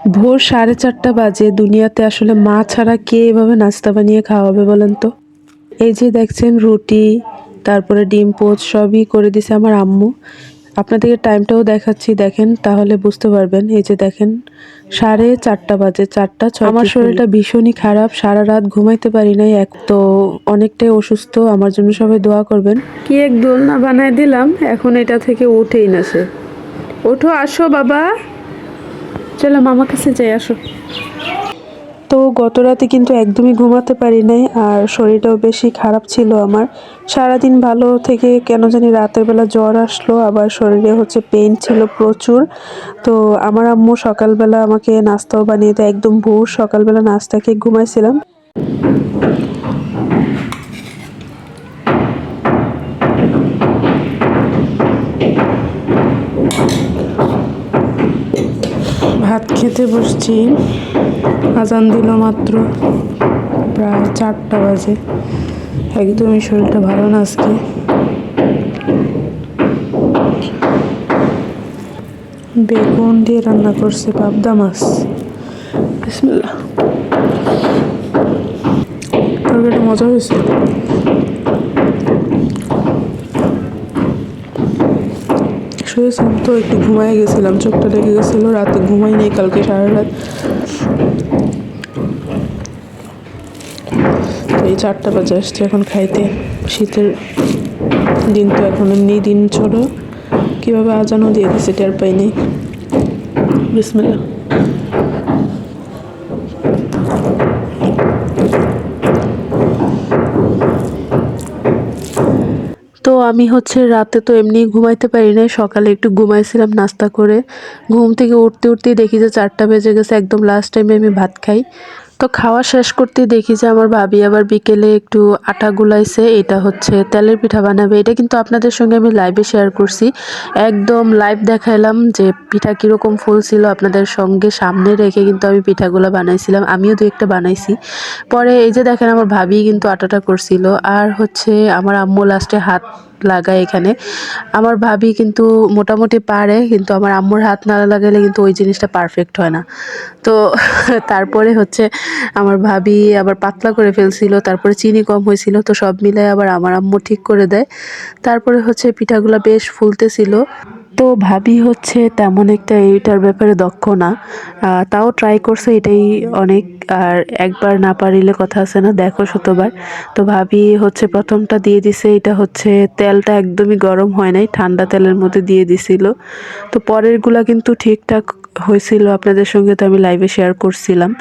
ভোর 4:30 বাজে। দুনিয়াতে আসলে মা ছাড়া কে এভাবে নাস্তা বানিয়ে খাওয়াবে বলেন তো? এই যে দেখছেন রুটি, তারপরে ডিম পোচ সবই করে দিছে আমার আম্মু। আপনাদেরকে টাইমটাও দেখাচ্ছি, দেখেন তাহলে বুঝতে পারবেন। এই যে দেখেন 4:30 বাজে, 4:36। আমার শরীরটা ভীষণই খারাপ, সারা রাত ঘুমাইতে পারি নাই, এক তো অনেকটাই অসুস্থ। আমার জন্য সবাই দোয়া করবেন। কি এক দোলনা বানায় দিলাম, এখন এটা থেকে উঠেই না সে। ওঠো, আসো বাবা, চলো মামার কাছে যাই, আসো। তো গত রাতে কিন্তু একদমই ঘুমাতে পারি নাই, আর শরীরটাও বেশি খারাপ ছিল আমার। সারাদিন ভালো থেকে কেন জানি রাতের বেলা জ্বর আসলো, আবার শরীরে হচ্ছে পেইন ছিল প্রচুর। তো আমার আম্মু সকালবেলা আমাকে নাস্তাও বানিয়ে দেয়, একদম ভোর সকালবেলা নাস্তা খেয়ে ঘুমাইছিলাম। ভাত খেতে বসছি, আজান দিল মাত্র, প্রায় 4টা বাজে। একদমই শরীরটা ভালো না আজকে। বেগুন দিয়ে রান্না করছে পাবদা মাছ। বিসমিল্লাহ। তরকারিটা মজা হয়েছে। শুয়েছিলাম তো একটু ঘুমাই গেছিলাম, চোখটা লেগে গেছিলো, রাতে ঘুমাই নেই কালকে সারা রাত। এই 4টা বাজে আসছে এখন খাইতে। শীতের দিন তো এখন এমনি দিন ছোট, কীভাবে আজানও দিয়ে দিচ্ছে টের পাইনি। বিসমিল্লাহ। তো আমি হচ্ছে রাতে তো এমনি ঘুমাইতে পারি নাই, সকালে একটু ঘুমাইছিলাম নাস্তা করে। ঘুম থেকে উঠতে উঠতেই দেখি যে 4টা বেজে গেছে, একদম লাস্ট টাইমে আমি ভাত খাই। তো খাওয়া শেষ করতে দেখি যে আমার ভাবি আবার বিকেলে একটু আটা গুলাইছে, এটা হচ্ছে তেলের পিঠা বানাবে। এটা কিন্তু আপনাদের সঙ্গে আমি লাইভে শেয়ার করছি, একদম লাইভ দেখাইলাম যে পিঠা কীরকম ফুলছিল, আপনাদের সঙ্গে সামনে রেখে কিন্তু আমি পিঠাগুলো বানাইছিলাম, আমিও দু একটা বানাইছি। পরে এই যে দেখেন আমার ভাবি কিন্তু আটাটা করছিল, আর হচ্ছে আমার আম্মু লাস্টে হাত লাগায় এখানে। আমার ভাবি কিন্তু মোটামুটি পারে, কিন্তু আমার আম্মুর হাত না লাগালে কিন্তু ওই জিনিসটা পারফেক্ট হয় না। তো তারপরে হচ্ছে আমার ভাবি আবার পাতলা করে ফেলছিল, তারপরে চিনি কম হয়েছিল, তো সব মিলায় আবার আমার আম্মু ঠিক করে দেয়। তারপরে হচ্ছে পিঠাগুলো বেশ ফুলতেছিল। তো ভাবি হচ্ছে তেমন একটা এইটার ব্যাপারে দক্ষ না, তাও ট্রাই করছে, এটাই অনেক। আর একবার না পারিলে কথা আছে না, দেখো শতবার। তো ভাবি হচ্ছে প্রথমটা দিয়ে দিছে, এটা হচ্ছে তেলটা একদমই গরম হয় নাই, ঠান্ডা তেলের মধ্যে দিয়ে দিছিল। তো পরেরগুলা কিন্তু ঠিকঠাক হয়েছিল, আপনাদের সঙ্গে তো আমি লাইভে শেয়ার করছিলাম।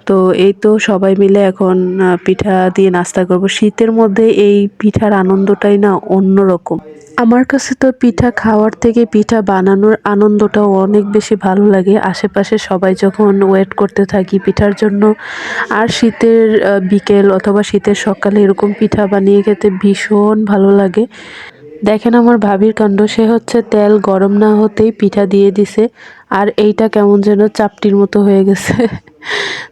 তো এই তো সবাই মিলে এখন পিঠা দিয়ে নাস্তা করব। শীতের মধ্যে এই পিঠার আনন্দটাই না অন্যরকম। আমার কাছে তো পিঠা খাওয়ার থেকে পিঠা বানানোর আনন্দটাও অনেক বেশি ভালো লাগে। আশেপাশে সবাই যখন ওয়েট করতে থাকি পিঠার জন্য, আর শীতের বিকেল অথবা শীতের সকালে এরকম পিঠা বানিয়ে খেতে ভীষণ ভালো লাগে। দেখেন আমার ভাবির কাণ্ড, সে হচ্ছে তেল গরম না হতেই পিঠা দিয়ে দিছে, আর এইটা কেমন যেন চাপটির মতো হয়ে গেছে।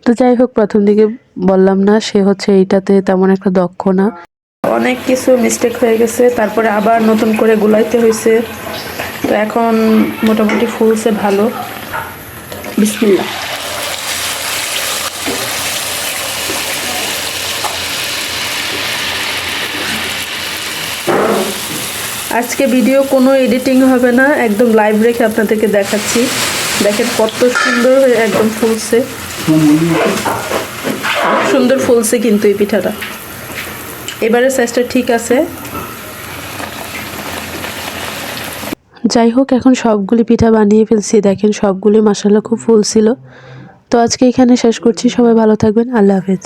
তো যাই হোক, প্রথম দিকে বললাম না সে হচ্ছে এইটাতে তেমন একটা দক্ষ না, অনেক কিছু মিস্টেক হয়ে গেছে, তারপরে আবার নতুন করে গুলাইতে হয়েছে। তো এখন মোটামুটি ফুলছে ভালো। বিসমিল্লাহ। আজকে ভিডিও কোনো এডিটিং হবে না, একদম লাইভ রেখে আপনাদেরকে দেখাচ্ছি। দেখেন কত সুন্দর হয়ে একদম ফুলছে, সুন্দর ফুলছে কিন্তু এই পিঠাটা। এবারে সাইজটা ঠিক আছে। যাই হোক, এখন সবগুলি পিঠা বানিয়ে ফেলছি, দেখেন সবগুলি মাশাআল্লাহ খুব ফুলছিল। তো আজকে এখানে শেষ করছি, সবাই ভালো থাকবেন, আল্লাহ হাফেজ।